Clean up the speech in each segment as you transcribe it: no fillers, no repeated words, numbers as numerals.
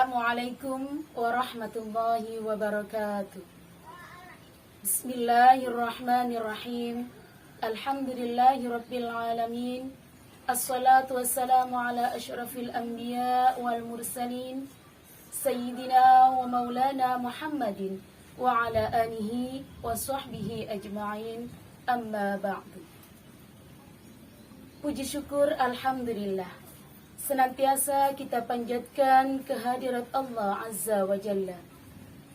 Assalamualaikum warahmatullahi wabarakatuh. Bismillahirrahmanirrahim. Alhamdulillahirabbil alamin. Assalatu wassalamu ala asyrafil anbiya wal mursalin sayyidina wa maulana Muhammadin wa ala alihi wa sahbihi ajma'in. Amma ba'du. Puji syukur alhamdulillah senantiasa kita panjatkan kehadirat Allah Azza wa Jalla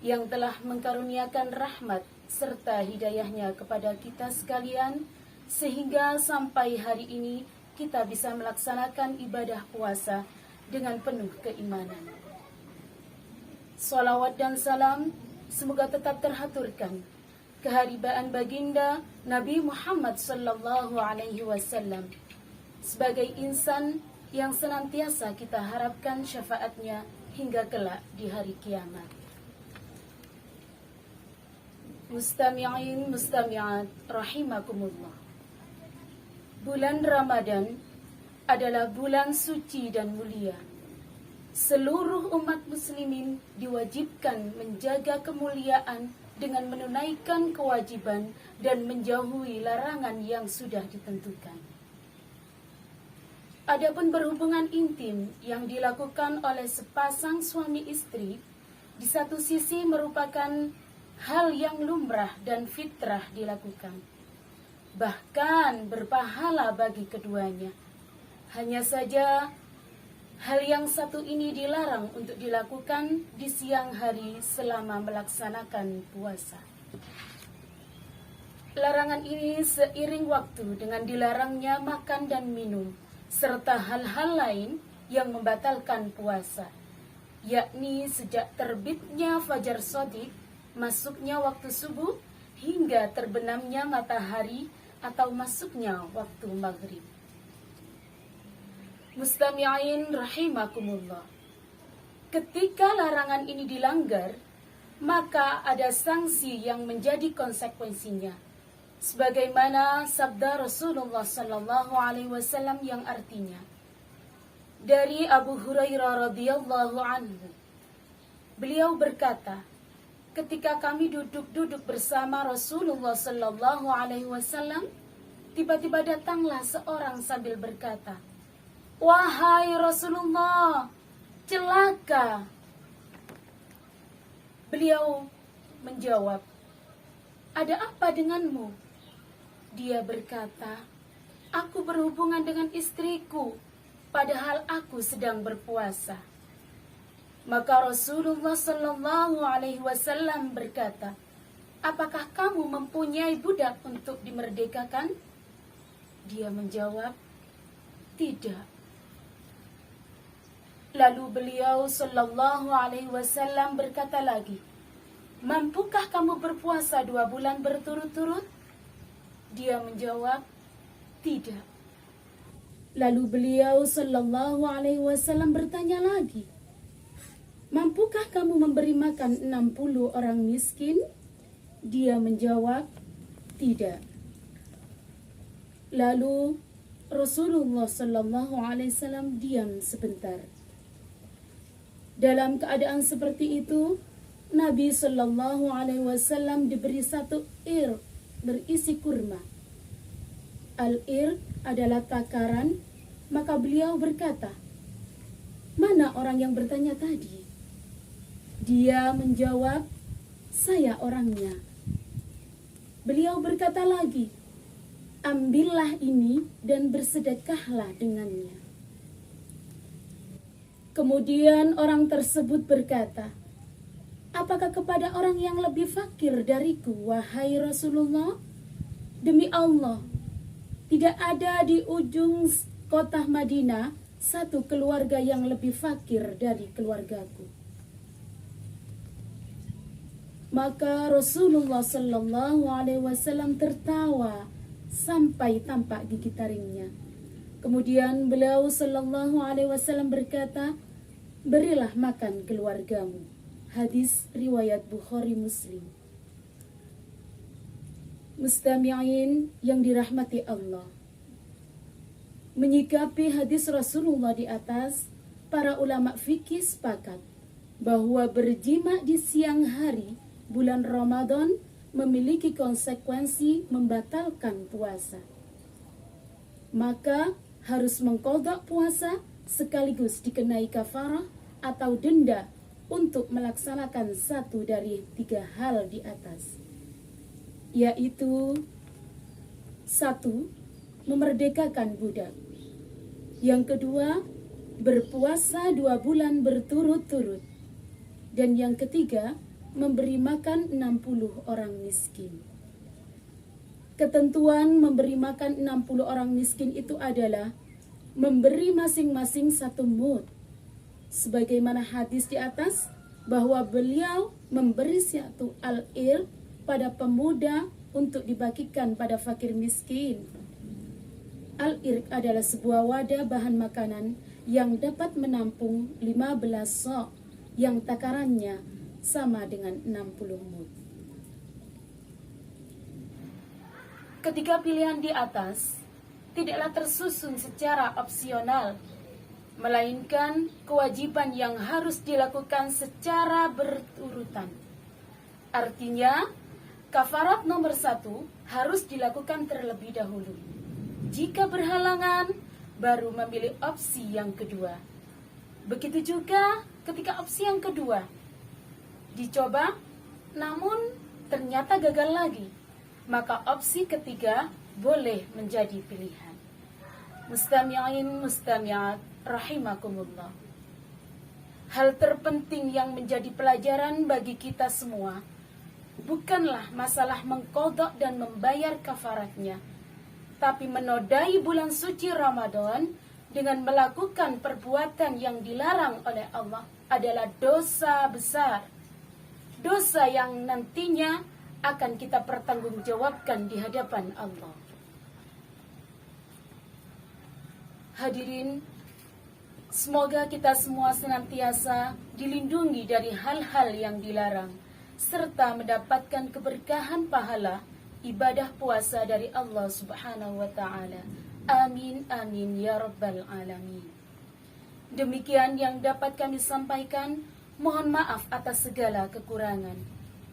yang telah mengkaruniakan rahmat serta hidayahnya kepada kita sekalian sehingga sampai hari ini kita bisa melaksanakan ibadah puasa dengan penuh keimanan. Salawat dan salam semoga tetap terhaturkan keharibaan baginda Nabi Muhammad sallallahu alaihi wasallam sebagai insan yang senantiasa kita harapkan syafaatnya hingga kelak di hari kiamat. Mustami'in mustami'at rahimakumullah. Bulan Ramadan adalah bulan suci dan mulia. Seluruh umat muslimin diwajibkan menjaga kemuliaan dengan menunaikan kewajiban dan menjauhi larangan yang sudah ditentukan. Adapun berhubungan intim yang dilakukan oleh sepasang suami istri di satu sisi merupakan hal yang lumrah dan fitrah dilakukan, bahkan berpahala bagi keduanya. Hanya saja hal yang satu ini dilarang untuk dilakukan di siang hari selama melaksanakan puasa. Larangan ini seiring waktu dengan dilarangnya makan dan minum serta hal-hal lain yang membatalkan puasa, yakni sejak terbitnya fajar shadiq, masuknya waktu subuh, hingga terbenamnya matahari atau masuknya waktu maghrib. Mustami'in rahimakumullah. Ketika larangan ini dilanggar, maka ada sanksi yang menjadi konsekuensinya. Sebagaimana sabda Rasulullah sallallahu alaihi wasallam yang artinya, dari Abu Hurairah radhiyallahu anhu, beliau berkata, ketika kami duduk bersama Rasulullah sallallahu alaihi wasallam, tiba-tiba datanglah seorang sambil berkata, "Wahai Rasulullah, celaka." Beliau menjawab, "Ada apa denganmu?" Dia berkata, "Aku berhubungan dengan istriku, padahal aku sedang berpuasa." Maka Rasulullah sallallahu alaihi wasallam berkata, "Apakah kamu mempunyai budak untuk dimerdekakan?" Dia menjawab, "Tidak." Lalu beliau sallallahu alaihi wasallam berkata lagi, "Mampukah kamu berpuasa 2 bulan berturut-turut?" Dia menjawab, "Tidak." Lalu beliau sallallahu alaihi wasallam bertanya lagi, "Mampukah kamu memberi makan 60 orang miskin?" Dia menjawab, "Tidak." Lalu Rasulullah sallallahu alaihi wasallam diam sebentar. Dalam keadaan seperti itu, Nabi sallallahu alaihi wasallam diberi satu ir berisi kurma. Al-ir adalah takaran, maka beliau berkata, "Mana orang yang bertanya tadi?" Dia menjawab, "Saya orangnya." Beliau berkata lagi, "Ambillah ini dan bersedekahlah dengannya." Kemudian orang tersebut berkata, "Apakah kepada orang yang lebih fakir dariku, wahai Rasulullah? Demi Allah, tidak ada di ujung kota Madinah satu keluarga yang lebih fakir dari keluargaku." Maka Rasulullah sallallahu alaihi wasallam tertawa sampai tampak gigi taringnya. Kemudian beliau sallallahu alaihi wasallam berkata, "Berilah makan keluargamu." Hadis riwayat Bukhari Muslim. Mustami'in yang dirahmati Allah, menyikapi hadis Rasulullah di atas, para ulama fikih sepakat bahwa berjima di siang hari bulan Ramadan memiliki konsekuensi membatalkan puasa. Maka harus mengqadha puasa sekaligus dikenai kafarah atau denda untuk melaksanakan satu dari 3 hal di atas, yaitu 1. Memerdekakan budak. Yang kedua, berpuasa 2 bulan berturut-turut. Dan yang ketiga, memberi makan 60 orang miskin. Ketentuan memberi makan 60 orang miskin itu adalah memberi masing-masing 1 mud. Sebagaimana hadis di atas, bahwa beliau memberi 1 al-ir pada pemuda untuk dibagikan pada fakir miskin. Al-irq adalah sebuah wadah bahan makanan yang dapat menampung 15 sok yang takarannya sama dengan 60 mud. Ketiga pilihan di atas tidaklah tersusun secara opsional, melainkan kewajiban yang harus dilakukan secara berurutan. Artinya, kafarat nomor 1 harus dilakukan terlebih dahulu. Jika berhalangan, baru memilih opsi yang kedua. Begitu juga ketika opsi yang kedua dicoba, namun ternyata gagal lagi, maka opsi ketiga boleh menjadi pilihan. Mustami'in mustami'at rahimakumullah. Hal terpenting yang menjadi pelajaran bagi kita semua bukanlah masalah mengqadha dan membayar kafaratnya, tapi menodai bulan suci Ramadan dengan melakukan perbuatan yang dilarang oleh Allah adalah dosa besar. Dosa yang nantinya akan kita pertanggungjawabkan di hadapan Allah. Hadirin, semoga kita semua senantiasa dilindungi dari hal-hal yang dilarang, serta mendapatkan keberkahan pahala ibadah puasa dari Allah Subhanahu wa Ta'ala. Amin, amin, ya Rabbal Alamin. Demikian yang dapat kami sampaikan. Mohon maaf atas segala kekurangan.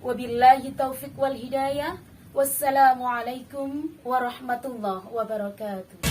Wabillahi taufiq wal hidayah. Wassalamualaikum warahmatullahi wabarakatuh.